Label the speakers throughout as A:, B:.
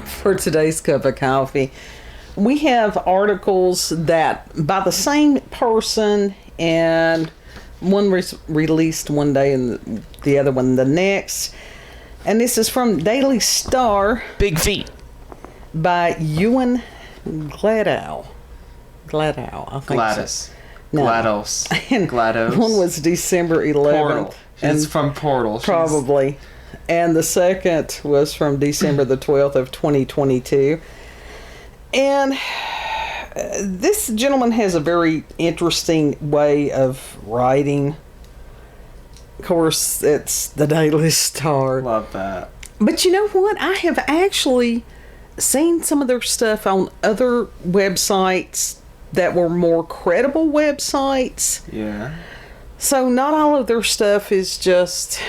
A: for today's cup of coffee. We have articles that by the same person, and one released one day and the other one the next. And this is from Daily Star.
B: Big feet.
A: By Ewan Gleadow. Gleadow, I think.
B: Gladys.
A: No.
B: GLaDOS.
A: And
B: GLaDOS.
A: one was December 11th.
B: Portal. It's from Portal.
A: Probably. And the second was from December the 12th of 2022. And this gentleman has a very interesting way of writing. Of course, it's the Daily Star.
B: Love that.
A: But you know what? I have actually seen some of their stuff on other websites that were more credible websites.
B: Yeah.
A: So not all of their stuff is just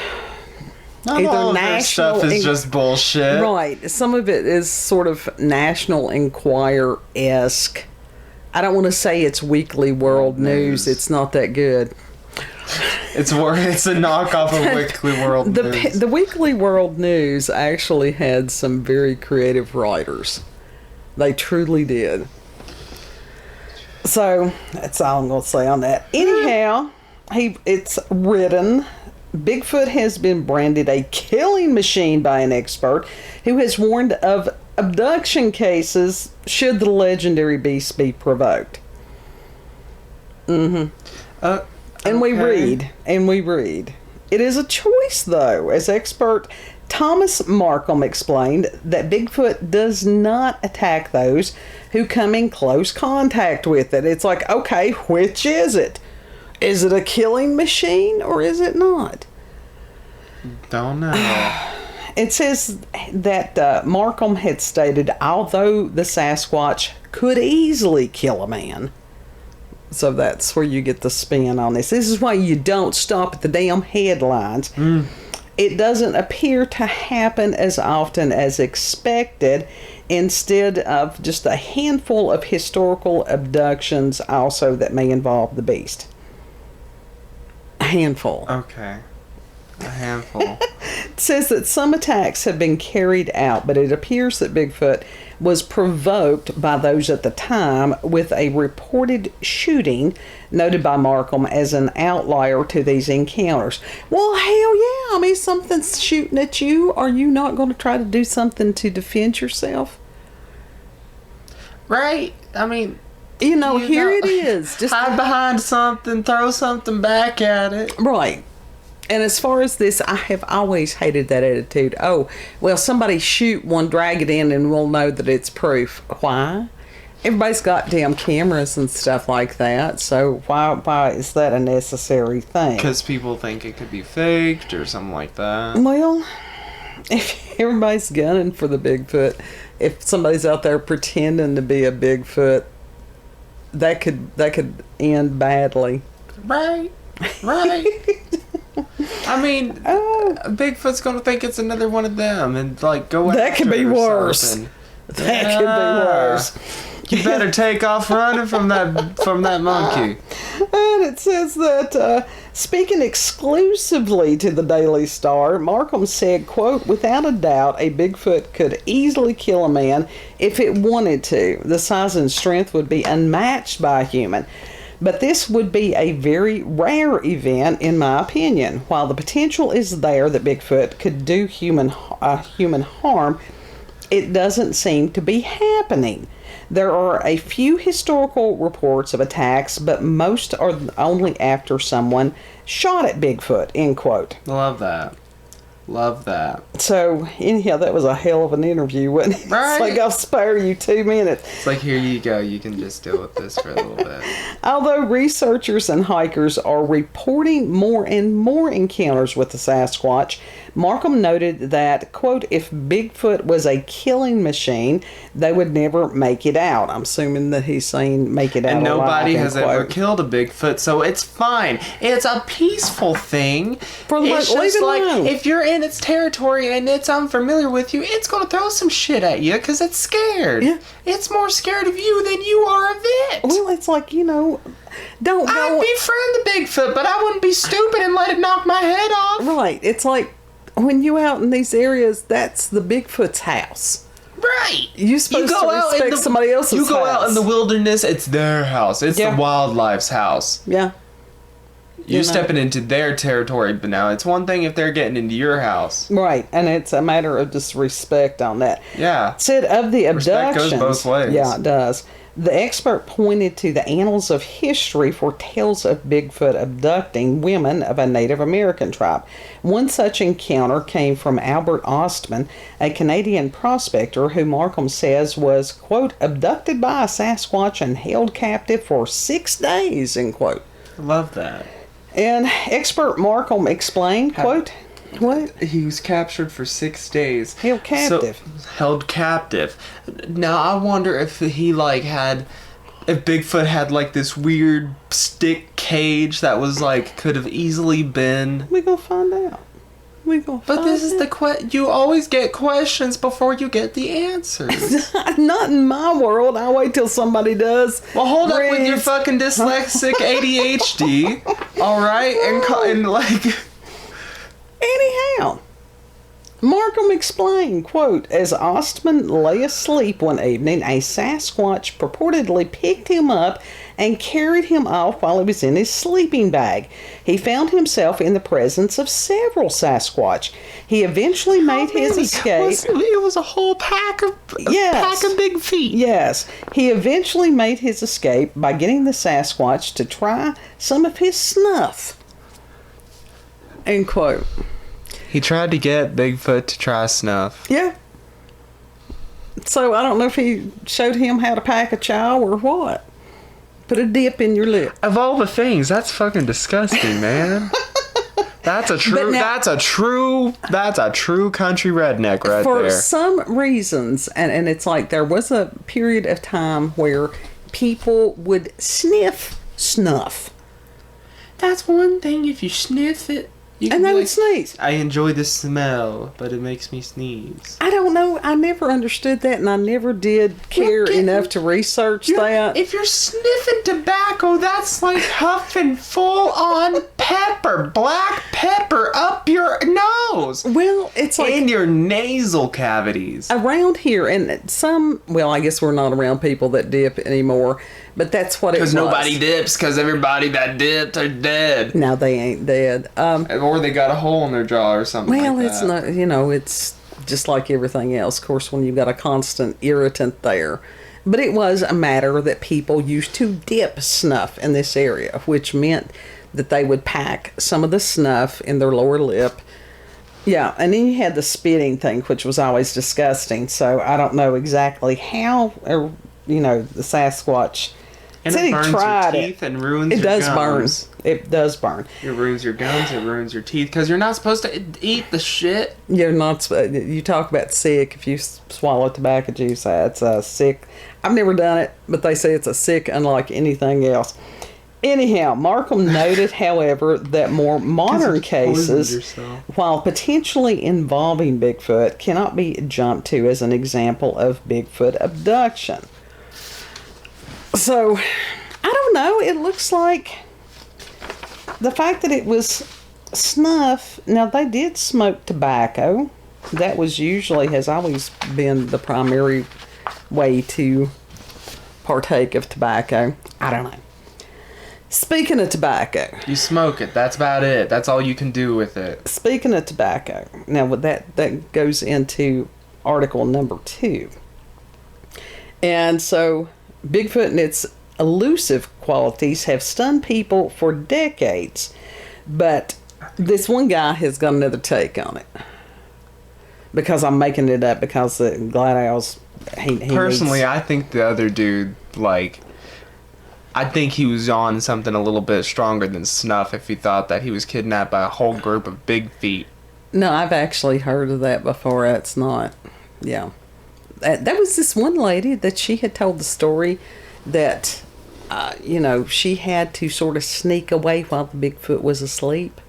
B: Not all of their stuff is just bullshit.
A: Right. Some of it is sort of National Enquirer-esque. I don't want to say it's Weekly World News. It's not that good.
B: It's a knockoff of Weekly World News.
A: The Weekly World News actually had some very creative writers. They truly did. So, that's all I'm going to say on that. Anyhow, it's written, Bigfoot has been branded a killing machine by an expert who has warned of abduction cases should the legendary beast be provoked. Mm-hmm. And we read. It is a choice, though, as expert Thomas Markham explained, that Bigfoot does not attack those who come in close contact with it. It's like, okay, which is it? Is it a killing machine or is it not?
B: Don't know.
A: It says that Markham had stated, although the Sasquatch could easily kill a man. So that's where you get the spin on this. This is why you don't stop at the damn headlines. It doesn't appear to happen as often as expected, instead of just a handful of historical abductions also that may involve the beast. A handful.
B: Okay. A handful.
A: It says that some attacks have been carried out, but it appears that Bigfoot was provoked by those at the time, with a reported shooting noted by Markham as an outlier to these encounters. Well, hell yeah. I mean, something's shooting at you. Are you not going to try to do something to defend yourself?
B: Right. I mean,
A: it is. Just
B: hide behind something, throw something back at it.
A: Right. And as far as this, I have always hated that attitude. Oh, well, somebody shoot one, drag it in, and we'll know that it's proof. Why? Everybody's got damn cameras and stuff like that, so why is that a necessary thing?
B: Because people think it could be faked or something like that.
A: Well, if everybody's gunning for the Bigfoot, if somebody's out there pretending to be a Bigfoot, that could end badly.
B: Right. I mean, Bigfoot's gonna think it's another one of them and like go after.
A: That could be worse.
B: Something.
A: That could be worse.
B: You better take off running from that monkey.
A: And it says that speaking exclusively to the Daily Star, Markham said, quote, "Without a doubt, a Bigfoot could easily kill a man if it wanted to. The size and strength would be unmatched by a human. But this would be a very rare event, in my opinion. While the potential is there that Bigfoot could do human harm, it doesn't seem to be happening. There are a few historical reports of attacks, but most are only after someone shot at Bigfoot," end quote.
B: Love that.
A: So, anyhow, that was a hell of an interview, wasn't it?
B: Right.
A: It's like, I'll spare you 2 minutes.
B: It's like, here you go. You can just deal with this for a little bit.
A: Although researchers and hikers are reporting more and more encounters with the Sasquatch, Markham noted that, quote, "If Bigfoot was a killing machine, they would never make it out." I'm assuming that he's saying make it out
B: and nobody
A: alive,
B: has ever killed a Bigfoot, so it's fine. It's a peaceful thing. It's just like, if you're in its territory and it's unfamiliar with you, it's going to throw some shit at you because it's scared. Yeah. It's more scared of you than you are of it.
A: Well, it's like, I'd
B: befriend the Bigfoot, but I wouldn't be stupid and let it knock my head off.
A: Right. It's like, when you out in these areas, that's the Bigfoot's house.
B: Right.
A: You're supposed to respect somebody else's house.
B: You go out in the wilderness, it's their house. It's the wildlife's house.
A: Yeah.
B: You're stepping into their territory, but now it's one thing if they're getting into your house.
A: Right, and it's a matter of just respect on that.
B: Yeah.
A: Said of the abductions.
B: Respect goes both ways.
A: Yeah, it does. The expert pointed to the annals of history for tales of Bigfoot abducting women of a Native American tribe. One such encounter came from Albert Ostman, a Canadian prospector who Markham says was, quote, abducted by a Sasquatch and held captive for 6 days, end quote.
B: I love that.
A: And expert Markham explained, quote, what?
B: He was captured for 6 days.
A: Held captive.
B: Held captive. Now, I wonder if he, if Bigfoot had, this weird stick cage that was, could have easily been...
A: We gonna find out.
B: But this is you always get questions before you get the answers.
A: Not in my world. I wait till somebody does.
B: Well, hold up with your fucking dyslexic ADHD, all right?
A: Anyhow, Markham explained, quote, as Ostman lay asleep one evening, a Sasquatch purportedly picked him up and carried him off while he was in his sleeping bag. He found himself in the presence of several Sasquatch. He eventually made his escape.
B: It was a whole pack of big feet.
A: Yes. He eventually made his escape by getting the Sasquatch to try some of his snuff. End quote.
B: He tried to get Bigfoot to try snuff.
A: Yeah. So I don't know if he showed him how to pack a chow or what. Put a dip in your lip.
B: Of all the things, that's fucking disgusting, man. That's a true country redneck right there.
A: For some reasons, and it's there was a period of time where people would sniff snuff.
B: That's one thing. If you sniff it,
A: and they would sneeze.
B: I enjoy the smell, but it makes me sneeze.
A: I don't know. I never understood that, and I never did care enough to research that.
B: If you're sniffing tobacco, that's like huffing full-on pepper, black pepper up your nose.
A: Well, it's
B: in your nasal cavities.
A: Around here, and I guess we're not around people that dip anymore, but that's what it was.
B: Because nobody dips, because everybody that dipped are dead.
A: No, they ain't dead.
B: Or they got a hole in their jaw or something like that.
A: Well, it's not, it's just like everything else, of course, when you've got a constant irritant there. But it was a matter that people used to dip snuff in this area, which meant that they would pack some of the snuff in their lower lip. Yeah, and then you had the spitting thing, which was always disgusting. So I don't know exactly how, the Sasquatch...
B: And it burns your teeth and ruins your gums.
A: It does burn.
B: It ruins your gums. It ruins your teeth. Because you're not supposed to eat the shit.
A: You're not. You talk about sick. If you swallow tobacco juice, that's sick. I've never done it, but they say it's a sick unlike anything else. Anyhow, Markham noted, however, that more modern cases, while potentially involving Bigfoot, cannot be jumped to as an example of Bigfoot abduction. So, I don't know. It looks like the fact that it was snuff. Now, they did smoke tobacco. That has always been the primary way to partake of tobacco. I don't know. Speaking of tobacco.
B: You smoke it. That's about it. That's all you can do with it.
A: Speaking of tobacco. Now, that goes into article number 2. And so... Bigfoot and its elusive qualities have stunned people for decades, but this one guy has got another take on it. Because I'm making it up because the Gleadow's...
B: Personally, I think the other dude, I think he was on something a little bit stronger than snuff if he thought that he was kidnapped by a whole group of big feet.
A: No, I've actually heard of that before. It's not... Yeah. There was this one lady that she had told the story that, she had to sort of sneak away while the Bigfoot was asleep.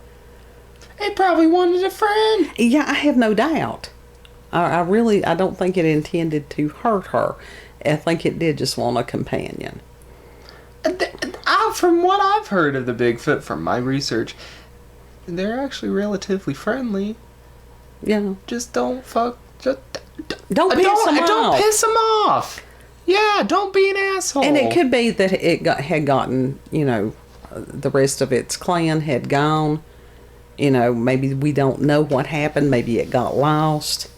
B: It probably wanted a friend.
A: Yeah, I have no doubt. I don't think it intended to hurt her. I think it did just want a companion.
B: From what I've heard of the Bigfoot from my research, they're actually relatively friendly.
A: Yeah.
B: Just don't fuck...
A: Don't
B: piss them off. Yeah, don't be an asshole.
A: And it could be that it had gotten, the rest of its clan had gone. Maybe we don't know what happened. Maybe it got lost.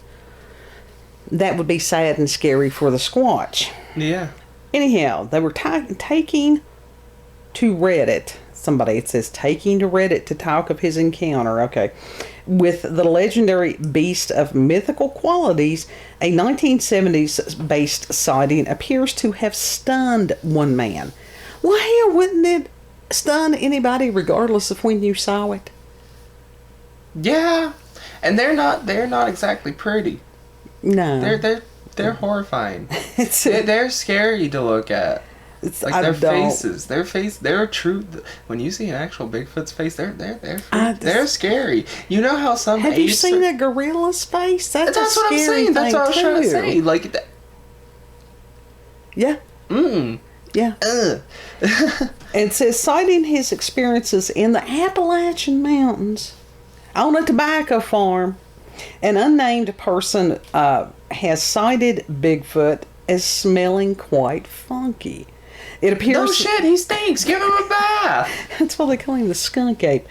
A: That would be sad and scary for the Squatch.
B: Yeah.
A: Anyhow, they were taking to Reddit. It says taking to Reddit to talk of his encounter. Okay. With the legendary beast of mythical qualities, a 1970s based sighting appears to have stunned one man. Well, hell, wouldn't it stun anybody regardless of when you saw it?
B: Yeah. And they're not exactly pretty.
A: No.
B: They're horrifying. They're scary to look at. Like their faces, they're true. When you see an actual Bigfoot's face, they're scary. You know how some
A: have you seen a gorilla's face? That's what I'm saying.
B: That's what I was trying to say. Like that.
A: Yeah. Yeah. It says citing his experiences in the Appalachian Mountains on a tobacco farm, an unnamed person has cited Bigfoot as smelling quite funky. It appears...
B: No shit, he stinks. Give him a bath.
A: That's why they call him the skunk ape.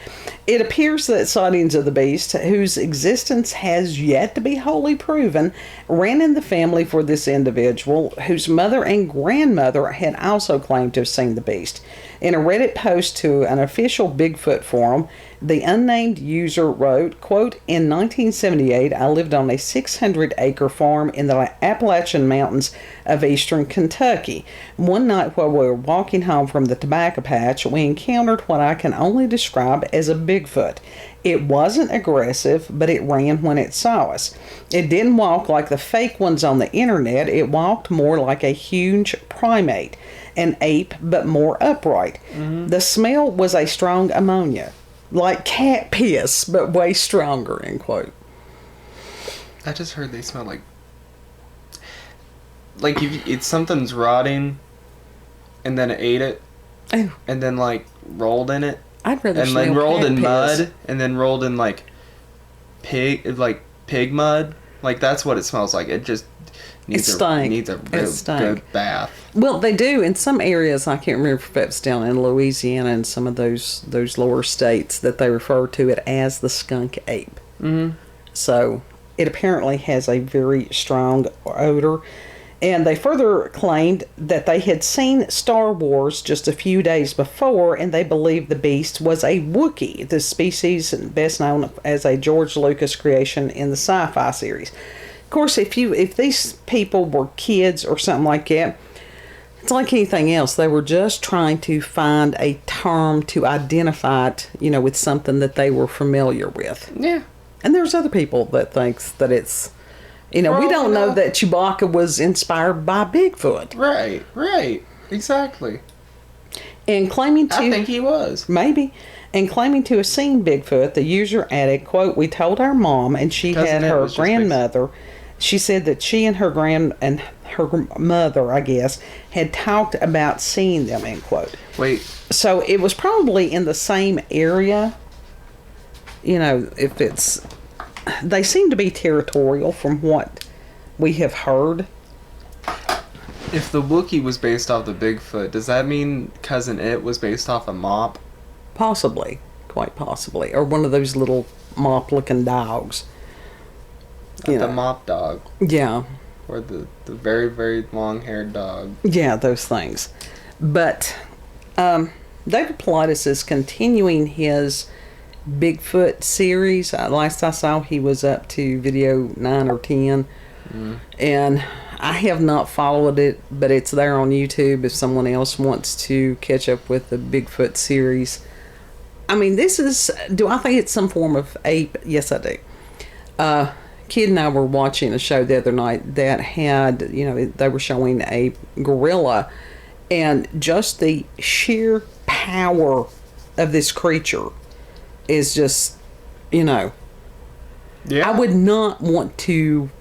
A: It appears that sightings of the beast, whose existence has yet to be wholly proven, ran in the family for this individual, whose mother and grandmother had also claimed to have seen the beast. In a Reddit post to an official Bigfoot forum, the unnamed user wrote, quote, "In 1978, I lived on a 600-acre farm in the Appalachian Mountains of eastern Kentucky. One night while we were walking home from the tobacco patch, we encountered what I can only describe as a Bigfoot. It wasn't aggressive, but it ran when it saw us. It didn't walk like the fake ones on the internet. It walked more like a huge primate, an ape, but more upright. Mm-hmm. The smell was a strong ammonia. Like cat piss, but way stronger," end quote.
B: I just heard they smell like if it's something's rotting, and then it ate it, and then rolled in it.
A: I'd rather
B: and
A: smell
B: rolled
A: cat
B: in
A: piss.
B: mud, and then rolled in pig mud. That's what it smells like. It just needs a real good bath.
A: Well, they do in some areas. I can't remember if it's down in Louisiana and some of those lower states that they refer to it as the skunk ape.
B: Mm-hmm.
A: So it apparently has a very strong odor. And they further claimed that they had seen Star Wars just a few days before, and they believed the beast was a Wookiee, the species best known as a George Lucas creation in the sci-fi series. Of course, if these people were kids or something like that, it's like anything else. They were just trying to find a term to identify it, with something that they were familiar with.
B: Yeah.
A: And there's other people that thinks that it's, we don't know that Chewbacca was inspired by Bigfoot.
B: Right. Exactly.
A: And claiming to...
B: I think he was.
A: Maybe. And claiming to have seen Bigfoot, the user added, quote, "We told our mom and she had her grandmother... She said that she and her mother, I guess, had talked about seeing them," end quote.
B: Wait.
A: So it was probably in the same area. If it's... They seem to be territorial from what we have heard.
B: If the Wookiee was based off the Bigfoot, does that mean Cousin It was based off a mop?
A: Possibly. Quite possibly. Or one of those little mop-looking dogs.
B: The mop dog.
A: Yeah.
B: Or the very, very long-haired dog.
A: Yeah, those things. But David Pilatus is continuing his Bigfoot series. Last I saw, he was up to video 9 or 10. Mm. And I have not followed it, but it's there on YouTube if someone else wants to catch up with the Bigfoot series. I mean, do I think it's some form of ape? Yes, I do. Kid and I were watching a show the other night that had, they were showing a gorilla, and just the sheer power of this creature is just, Yeah. I would not want to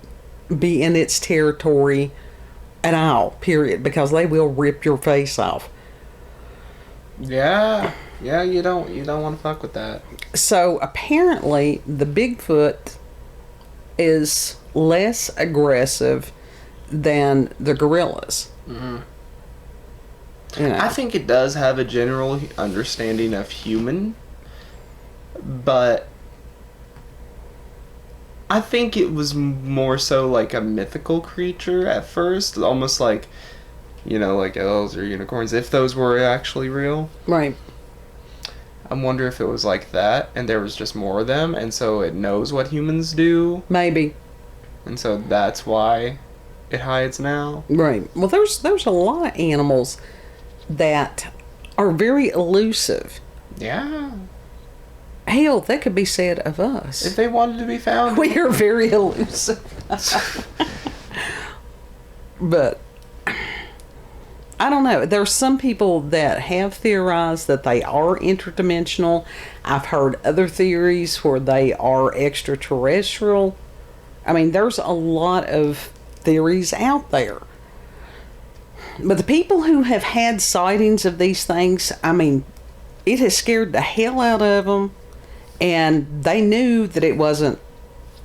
A: be in its territory at all, period, because they will rip your face off.
B: Yeah, you don't want to fuck with that.
A: So apparently the Bigfoot is less aggressive than the gorillas.
B: Mm-hmm.
A: You know.
B: I think it does have a general understanding of human, but I think it was more so like a mythical creature at first, almost like, you know, like elves or unicorns, if those were actually real.
A: Right.
B: I wonder if it was like that, and there was just more of them, and so it knows what humans do.
A: Maybe.
B: And so that's why it hides now.
A: Right. Well, there's a lot of animals that are very elusive.
B: Yeah.
A: Hell, that could be said of us.
B: If they wanted to be found.
A: We are very elusive. But I don't know. There's some people that have theorized that they are interdimensional. I've heard other theories where they are extraterrestrial. I mean, there's a lot of theories out there. But the people who have had sightings of these things, I mean, it has scared the hell out of them. And they knew that it wasn't,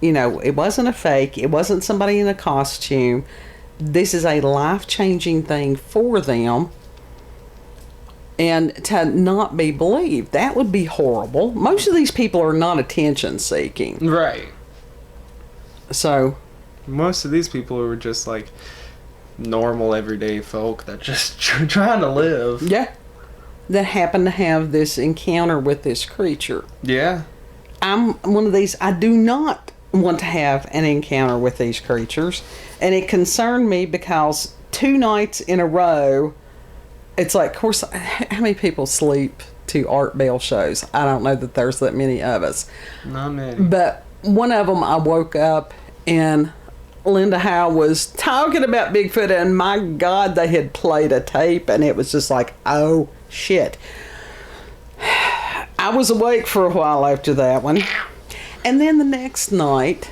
A: you know, it wasn't a fake. It wasn't somebody in a costume. This is a life-changing thing for them. And to not be believed, that would be horrible. Most of these people are not attention-seeking.
B: Right.
A: So.
B: Most of these people are just like normal, everyday folk that just trying to live.
A: Yeah. That happen to have this encounter with this creature.
B: Yeah.
A: I'm one of these. I do not want to have an encounter with these creatures. And it concerned me because 2 nights in a row, it's like, of course, how many people sleep to Art Bell shows? I don't know that there's that many of us.
B: Not many.
A: But one of them, I woke up and Linda Howe was talking about Bigfoot, and my God, they had played a tape, and it was just like, oh, shit. I was awake for a while after that one. And then the next night,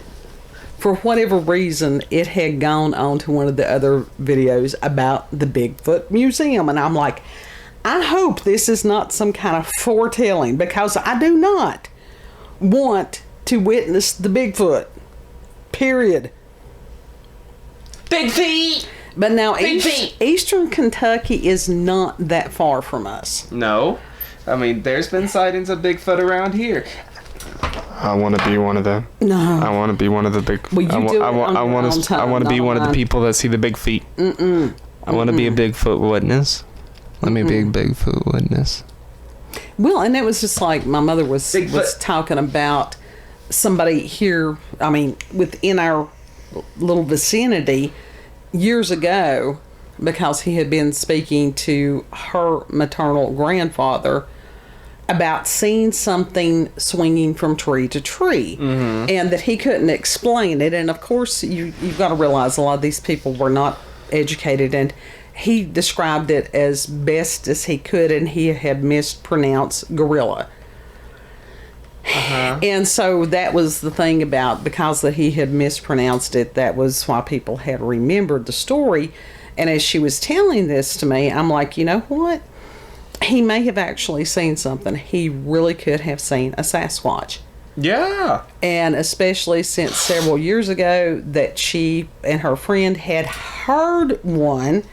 A: for whatever reason, it had gone on to one of the other videos about the Bigfoot Museum. And I'm like, I hope this is not some kind of foretelling, because I do not want to witness the Bigfoot. Period.
B: Big feet!
A: But now Eastern Kentucky is not that far from us.
B: No. I mean, there's been sightings of Bigfoot around here.
C: I want to be one of them.
A: No.
C: I want to be one of the big.
A: Well,
C: I want to be one of the people that see the big feet. I want to be a Bigfoot witness. Let me be a Bigfoot witness.
A: Well, and it was just like my mother was talking about somebody here, I mean, within our little vicinity years ago, because he had been speaking to her maternal grandfather about seeing something swinging from tree to tree, and that he couldn't explain it. And of course, you've got to realize a lot of these people were not educated, and he described it as best as he could, and he had mispronounced gorilla. And so that was the thing about, because that he had mispronounced it, that was why people had remembered the story. And as she was telling this to me, I'm like, you know what? He may have actually seen something. He really could have seen a Sasquatch.
B: Yeah.
A: And especially since several years ago that she and her friend had heard one.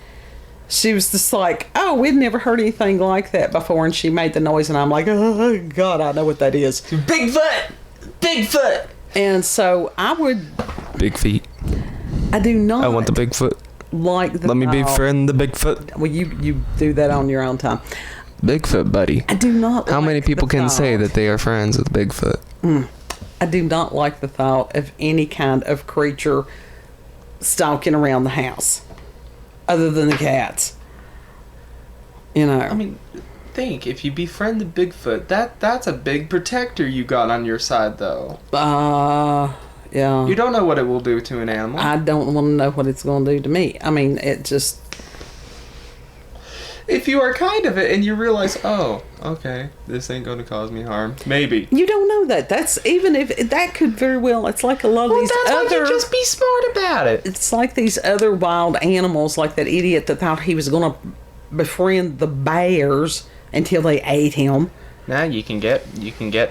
A: She was just like, oh, we'd never heard anything like that before. And she made the noise, and I'm like, oh, God, I know what that is.
B: Bigfoot! Bigfoot!
A: And so I would...
C: Big feet.
A: I do not...
C: I want the Bigfoot.
A: Like the...
C: Let me befriend the Bigfoot.
A: Well, you do that on your own time.
C: Bigfoot, buddy.
A: I do not
C: How many people can say that they are friends with Bigfoot?
A: I do not like the thought of any kind of creature stalking around the house. Other than the cats. You know.
B: I mean, think, if you befriend the Bigfoot, that's a big protector you got on your side, though.
A: Yeah.
B: You don't know what it will do to an animal.
A: I don't want to know what it's going to do to me. I mean, it just...
B: If you are kind of it and you realize, oh, okay, this ain't going to cause me harm. Maybe.
A: You don't know that. That's, even if, that could very well, it's like a lot of these
B: that's
A: other...
B: why you just be smart about it.
A: It's like these other wild animals, like that idiot that thought he was going to befriend the bears until they ate him.
B: Now you can get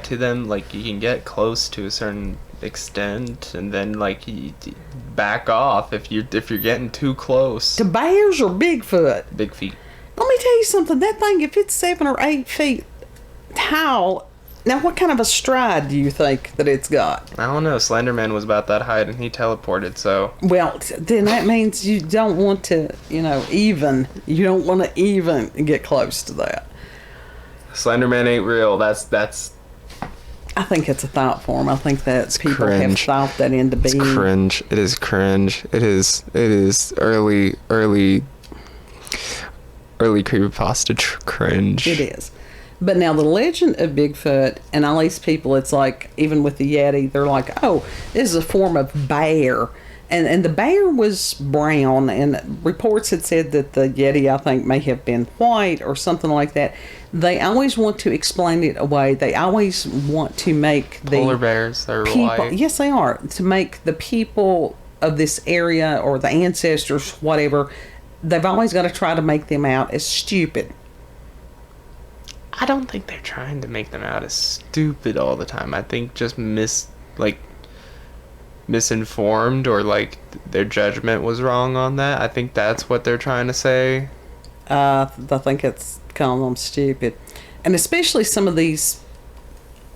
B: to them, like, you can get close to a certain extend and then like you back off if you're getting too close.
A: To bears or Bigfoot?
B: Big feet.
A: Let me tell you something. That thing, if it's 7 or 8 feet tall, now what kind of a stride do you think that it's got?
B: I don't know. Slenderman was about that height and he teleported, so.
A: Well, then that means you don't want to, you don't want to even get close to that.
B: Slenderman ain't real. That's.
A: I think it's a thought form. I think that people
C: cringe.
A: have thought that into being.
C: It's cringe. It is cringe. It is early creepypasta cringe.
A: It is. But now the legend of Bigfoot, and all these people, it's like, even with the Yeti, they're like, oh, this is a form of bear. And the bear was brown, and reports had said that the Yeti, I think, may have been white or something like that. They always want to explain it away. They always want to make the
B: Polar bears, they're
A: people,
B: white.
A: yes, they are, to make the people of this area or the ancestors, whatever, they've always got to try to make them out as stupid.
B: I don't think they're trying to make them out as stupid all the time. I think just misinformed, or like their judgment was wrong on that. I think that's what they're trying to say.
A: I think it's calling them stupid. And especially some of these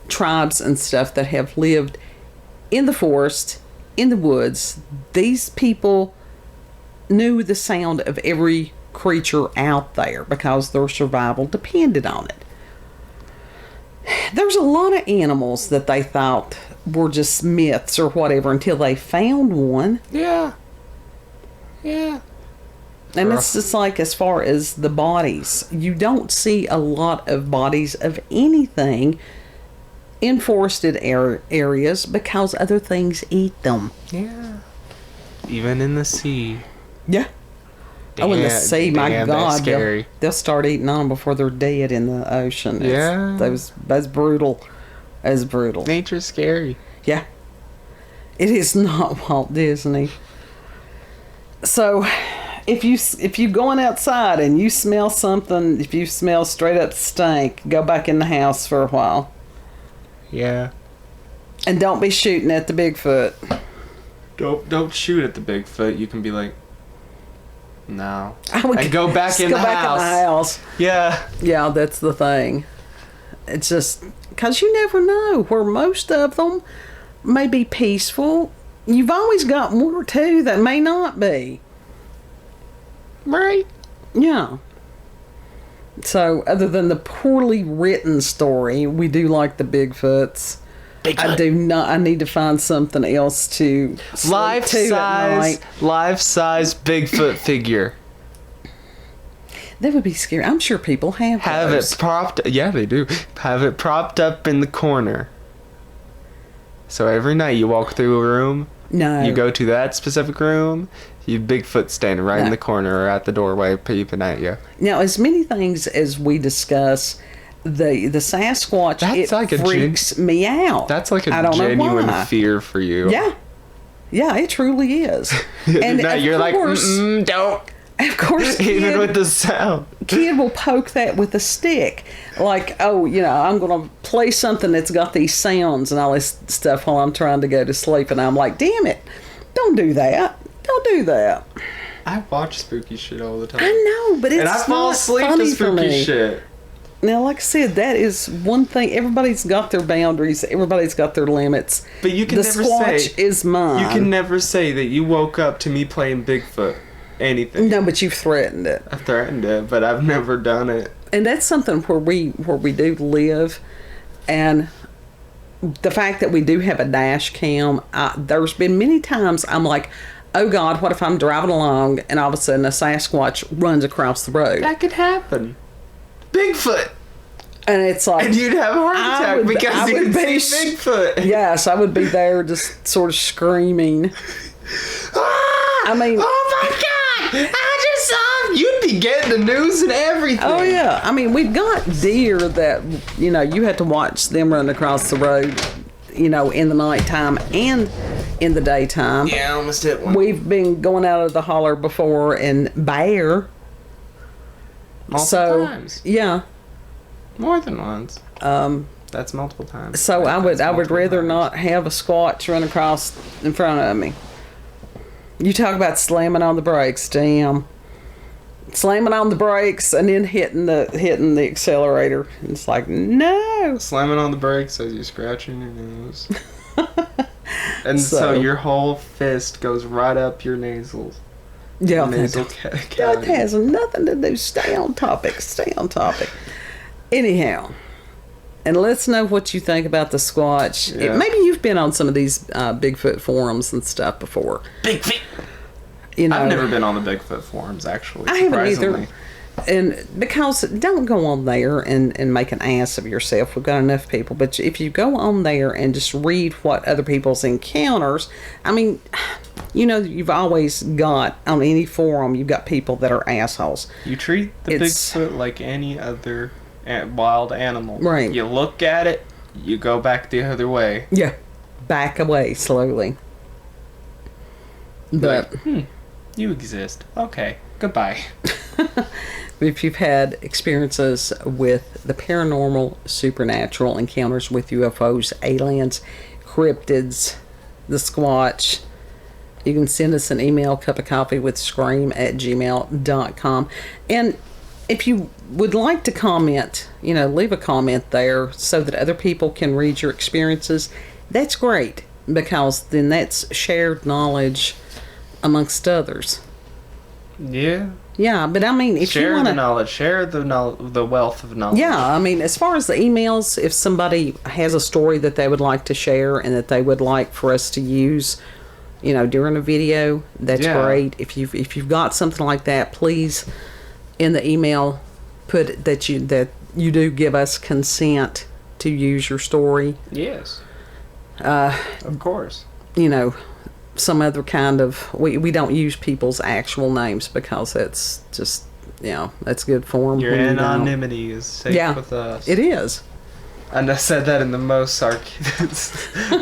A: tribes and stuff that have lived in the forest, in the woods. These people knew the sound of every creature out there because their survival depended on it. There's a lot of animals that they thought were just myths or whatever until they found one.
B: Yeah.
A: And it's just like, as far as the bodies, you don't see a lot of bodies of anything in forested areas because other things eat them.
B: Yeah. Even in the sea.
A: Yeah. In the sea, my
B: damn,
A: God,
B: that's scary.
A: they'll start eating on them before they're dead in the ocean.
B: Yeah.
A: That's brutal. That's brutal.
B: Nature's scary.
A: Yeah. It is not Walt Disney. So, if you going outside and you smell something, if you smell straight up stink, go back in the house for a while.
B: Yeah.
A: And don't be shooting at the Bigfoot.
B: Don't shoot at the Bigfoot. You can be like, no.
A: And
B: go back in the house. Yeah.
A: Yeah, that's the thing. It's just because you never know where most of them may be peaceful. You've always got one or two that may not be.
B: Right.
A: Yeah. So, other than the poorly written story, we do like the Bigfoots. I do not. I need to find something else to
B: life size Bigfoot figure.
A: That would be scary. I'm sure people have those.
B: It propped. Yeah, they do. Have it propped up in the corner. So every night you walk through a room.
A: No.
B: You go to that specific room. You Bigfoot standing right in the corner or at the doorway peeping at you.
A: Now, as many things as we discuss, the Sasquatch, freaks me out.
B: That's like a genuine fear for you.
A: Yeah. Yeah, it truly is. And
B: now you're course, like, don't.
A: Of course,
B: even with the sound.
A: Kid will poke that with a stick. Like, oh, I'm going to play something that's got these sounds and all this stuff while I'm trying to go to sleep. And I'm like, damn it, don't do that. Don't do that.
B: I watch spooky shit all the time.
A: I know, but it's not funny for me.
B: And I fall asleep to spooky shit.
A: Now, like I said, that is one thing. Everybody's got their boundaries. Everybody's got their limits.
B: But you can never
A: Squatch is mine.
B: You can never say that you woke up to me playing Bigfoot. Anything.
A: No, but you've threatened it.
B: I threatened it, but I've never done it.
A: And that's something where we do live, and the fact that we do have a dash cam, there's been many times I'm like, oh God, what if I'm driving along and all of a sudden a Sasquatch runs across the road?
B: That could happen. Bigfoot.
A: And it's like,
B: and you'd have a heart attack because you could see Bigfoot.
A: Yes, I would be there just sort of screaming. I mean,
B: oh my God! I just saw him. You'd be getting the news and everything.
A: Oh yeah, I mean, we've got deer that you had to watch them run across the road, in the nighttime and in the daytime.
B: Yeah, I almost hit one.
A: We've been going out of the holler before and bear.
B: Multiple times.
A: Yeah.
B: More than once. That's multiple times.
A: So I would rather not have a Squatch run across in front of me. You talk about slamming on the brakes, damn. Slamming on the brakes and then hitting the accelerator. It's like, no.
B: Slamming on the brakes as you're scratching your nose. And so your whole fist goes right up your nasals.
A: Yeah, that has nothing to do. Stay on topic. Anyhow, and let's know what you think about the Squatch.
B: Yeah.
A: Maybe you've been on some of these Bigfoot forums and stuff before.
B: Bigfoot.
A: You know,
B: I've never been on the Bigfoot forums, actually.
A: I haven't either. And because don't go on there and make an ass of yourself. We've got enough people. But if you go on there and just read what other people's encounters, I mean, you know, you've always got, on any forum, you've got people that are assholes.
B: You treat the Bigfoot like any other wild animal.
A: Right.
B: You look at it, you go back the other way.
A: Yeah. Back away slowly. But
B: you exist. Okay. Goodbye.
A: If you've had experiences with the paranormal, supernatural, encounters with UFOs, aliens, cryptids, the Squatch, you can send us an email, cupofcoffeewithscream@gmail.com. And if you would like to comment, you know, leave a comment there so that other people can read your experiences. That's great, because then that's shared knowledge amongst others.
B: Yeah.
A: Yeah, but I mean, if you want to
B: share the wealth of knowledge.
A: Yeah, I mean, as far as the emails, if somebody has a story that they would like to share and that they would like for us to use, you know, during a video, that's great. If you've got something like that, please in the email put that you do give us consent to use your story.
B: Yes. Of course.
A: You know, some other kind of, we don't use people's actual names because that's just, you know, that's good form.
B: Your anonymity is safe with us.
A: It is.
B: And I said that in the most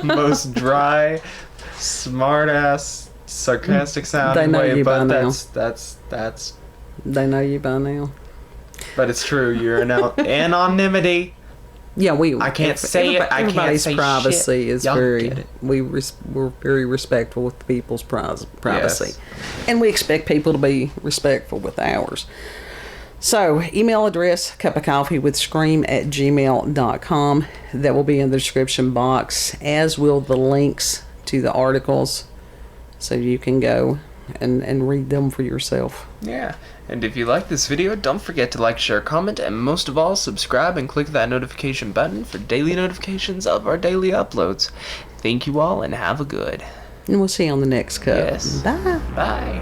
B: most dry, smart ass, sarcastic sounding way, but that's
A: they know you by now.
B: But it's true. Your anonymity.
A: Yeah,
B: I can't say it. I can't say
A: privacy
B: shit.
A: is we're very respectful with people's privacy,
B: yes.
A: And we expect people to be respectful with ours. So, email address cupofcoffeewithscream@gmail.com. That will be in the description box, as will the links to the articles, so you can go and read them for yourself.
B: Yeah. And if you like this video, don't forget to like, share, comment, and most of all, subscribe and click that notification button for daily notifications of our daily uploads. Thank you all, and have a good.
A: And we'll see you on the next cup.
B: Yes.
A: Bye.
B: Bye.